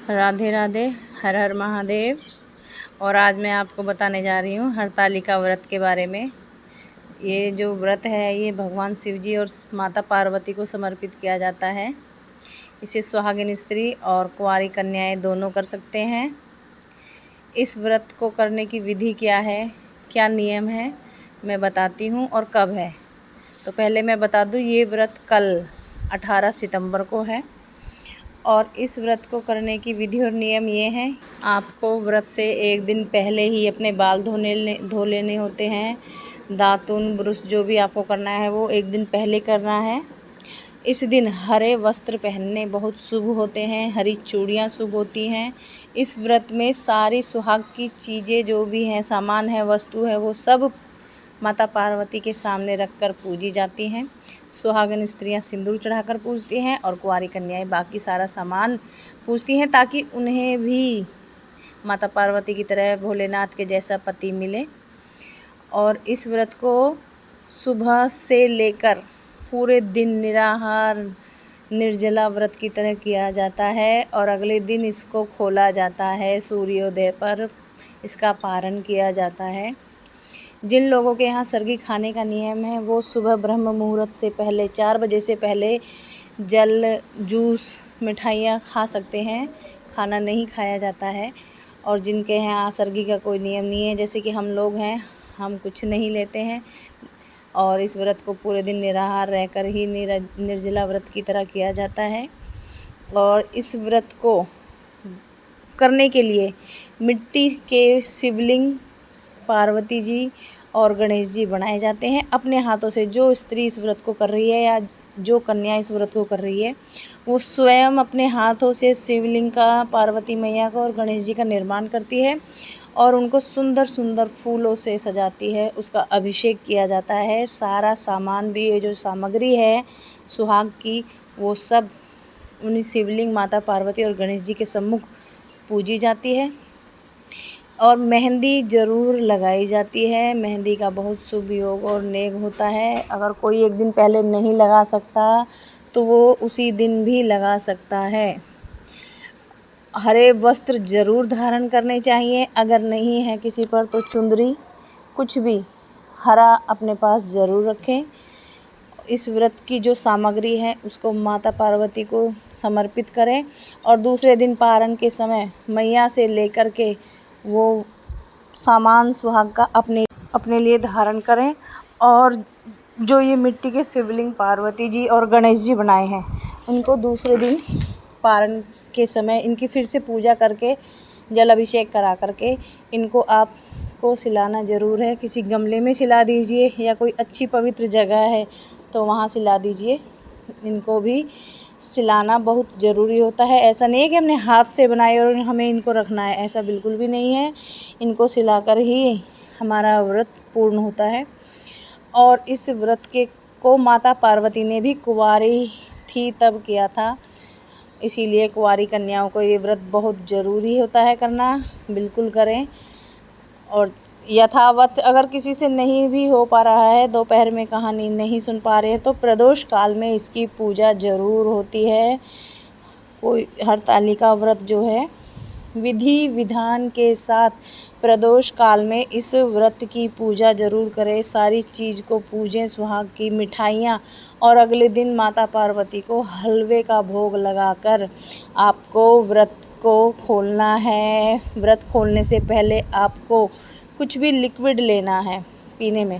राधे राधे, हर हर महादेव। और आज मैं आपको बताने जा रही हूँ हरतालिका व्रत के बारे में। ये जो व्रत है ये भगवान शिव जी और माता पार्वती को समर्पित किया जाता है। इसे सुहागिन स्त्री और कुंवारी कन्याएं दोनों कर सकते हैं। इस व्रत को करने की विधि क्या है, क्या नियम है, मैं बताती हूँ और कब है। तो पहले मैं बता दूँ, ये व्रत कल 18 सितंबर को है। और इस व्रत को करने की विधि और नियम ये हैं। आपको व्रत से एक दिन पहले ही अपने बाल धो लेने होते हैं। दातुन ब्रुश जो भी आपको करना है वो एक दिन पहले करना है। इस दिन हरे वस्त्र पहनने बहुत शुभ होते हैं, हरी चूड़ियाँ शुभ होती हैं। इस व्रत में सारी सुहाग की चीज़ें जो भी हैं, सामान है, वस्तु है, वो सब माता पार्वती के सामने रखकर पूजी जाती हैं। सुहागन स्त्रियां सिंदूर चढ़ाकर पूजती हैं और कुंवारी कन्याएं बाकी सारा सामान पूजती हैं, ताकि उन्हें भी माता पार्वती की तरह भोलेनाथ के जैसा पति मिले। और इस व्रत को सुबह से लेकर पूरे दिन निराहार निर्जला व्रत की तरह किया जाता है और अगले दिन इसको खोला जाता है। सूर्योदय पर इसका पारण किया जाता है। जिन लोगों के यहाँ सरगी खाने का नियम है वो सुबह ब्रह्म मुहूर्त से पहले 4 बजे से पहले जल, जूस, मिठाइयाँ खा सकते हैं। खाना नहीं खाया जाता है। और जिनके यहाँ सरगी का कोई नियम नहीं है, जैसे कि हम लोग हैं, हम कुछ नहीं लेते हैं और इस व्रत को पूरे दिन निराहार रहकर ही निर्जला व्रत की तरह किया जाता है। और इस व्रत को करने के लिए मिट्टी के शिवलिंग पार्वती जी और गणेश जी बनाए जाते हैं अपने हाथों से। जो स्त्री इस व्रत को कर रही है या जो कन्या इस व्रत को कर रही है वो स्वयं अपने हाथों से शिवलिंग का, पार्वती मैया का और गणेश जी का निर्माण करती है और उनको सुंदर सुंदर फूलों से सजाती है। उसका अभिषेक किया जाता है। सारा सामान भी, ये जो सामग्री है सुहाग की, वो सब उन्हीं शिवलिंग, माता पार्वती और गणेश जी के सम्मुख पूजी जाती है। और मेहंदी ज़रूर लगाई जाती है। मेहंदी का बहुत शुभ योग और नेग होता है। अगर कोई एक दिन पहले नहीं लगा सकता तो वो उसी दिन भी लगा सकता है। हरे वस्त्र ज़रूर धारण करने चाहिए। अगर नहीं है किसी पर तो चुंदरी, कुछ भी हरा अपने पास ज़रूर रखें। इस व्रत की जो सामग्री है उसको माता पार्वती को समर्पित करें और दूसरे दिन पारण के समय मैया से लेकर के वो सामान सुहाग का अपने लिए धारण करें। और जो ये मिट्टी के शिवलिंग पार्वती जी और गणेश जी बनाए हैं उनको दूसरे दिन पारण के समय इनकी फिर से पूजा करके जल अभिषेक करा करके इनको आपको सिलाना ज़रूर है। किसी गमले में सिला दीजिए या कोई अच्छी पवित्र जगह है तो वहाँ सिला दीजिए। इनको भी सिलाना बहुत ज़रूरी होता है। ऐसा नहीं है कि हमने हाथ से बनाए और हमें इनको रखना है, ऐसा बिल्कुल भी नहीं है। इनको सिलाकर ही हमारा व्रत पूर्ण होता है। और इस व्रत को माता पार्वती ने भी कुंवारी थी तब किया था, इसीलिए कुंवारी कन्याओं को ये व्रत बहुत ज़रूरी होता है करना। बिल्कुल करें। और यथावत अगर किसी से नहीं भी हो पा रहा है, दोपहर में कहानी नहीं सुन पा रहे हैं, तो प्रदोष काल में इसकी पूजा ज़रूर होती है। कोई हरतालिका व्रत जो है विधि विधान के साथ प्रदोष काल में इस व्रत की पूजा ज़रूर करें। सारी चीज़ को पूजें, सुहाग की मिठाइयाँ, और अगले दिन माता पार्वती को हलवे का भोग लगाकर आपको व्रत को खोलना है। व्रत खोलने से पहले आपको कुछ भी लिक्विड लेना है पीने में,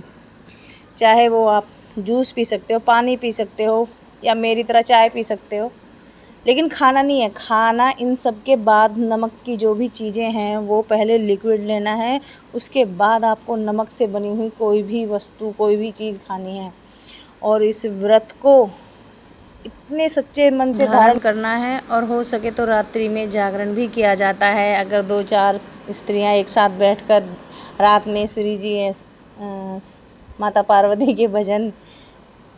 चाहे वो आप जूस पी सकते हो, पानी पी सकते हो या मेरी तरह चाय पी सकते हो, लेकिन खाना नहीं है। खाना इन सब के बाद, नमक की जो भी चीज़ें हैं वो पहले लिक्विड लेना है, उसके बाद आपको नमक से बनी हुई कोई भी वस्तु, कोई भी चीज़ खानी है। और इस व्रत को इतने सच्चे मन से धारण करना है। और हो सके तो रात्रि में जागरण भी किया जाता है। अगर 2-4 स्त्रियां एक साथ बैठकर रात में श्री जी, माता पार्वती के भजन,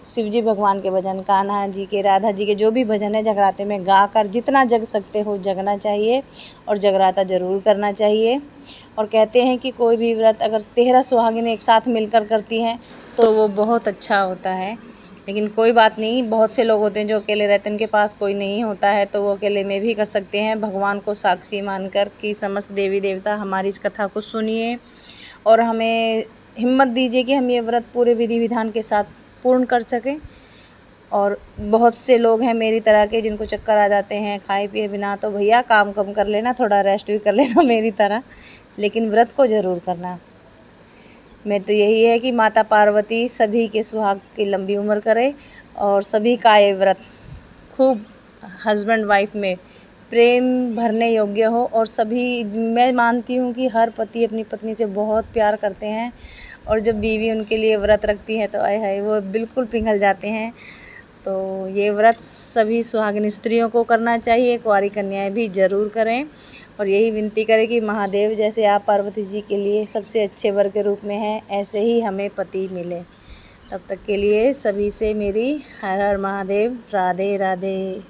शिव जी भगवान के भजन, कान्हा जी के, राधा जी के जो भी भजन है जगराते में गाकर जितना जग सकते हो जगना चाहिए और जगराता ज़रूर करना चाहिए। और कहते हैं कि कोई भी व्रत अगर 13 सुहागिनें एक साथ मिलकर करती हैं तो वो बहुत अच्छा होता है। लेकिन कोई बात नहीं, बहुत से लोग होते हैं जो अकेले रहते हैं, उनके पास कोई नहीं होता है, तो वो अकेले में भी कर सकते हैं। भगवान को साक्षी मानकर कि समस्त देवी देवता हमारी इस कथा को सुनिए और हमें हिम्मत दीजिए कि हम ये व्रत पूरे विधि विधान के साथ पूर्ण कर सकें। और बहुत से लोग हैं मेरी तरह के जिनको चक्कर आ जाते हैं खाए पिए बिना, तो भैया काम कम कर लेना, थोड़ा रेस्ट भी कर लेना मेरी तरह, लेकिन व्रत को ज़रूर करना। मेरे तो यही है कि माता पार्वती सभी के सुहाग की लंबी उम्र करे और सभी का ये व्रत खूब हस्बैंड वाइफ में प्रेम भरने योग्य हो। और सभी, मैं मानती हूँ कि हर पति अपनी पत्नी से बहुत प्यार करते हैं और जब बीवी उनके लिए व्रत रखती है तो आय हाय वो बिल्कुल पिघल जाते हैं। तो ये व्रत सभी सुहागिन स्त्रियों को करना चाहिए, कुंवारी कन्याएं भी ज़रूर करें और यही विनती करें कि महादेव जैसे आप पार्वती जी के लिए सबसे अच्छे वर के रूप में हैं, ऐसे ही हमें पति मिले। तब तक के लिए सभी से मेरी हर हर महादेव, राधे राधे।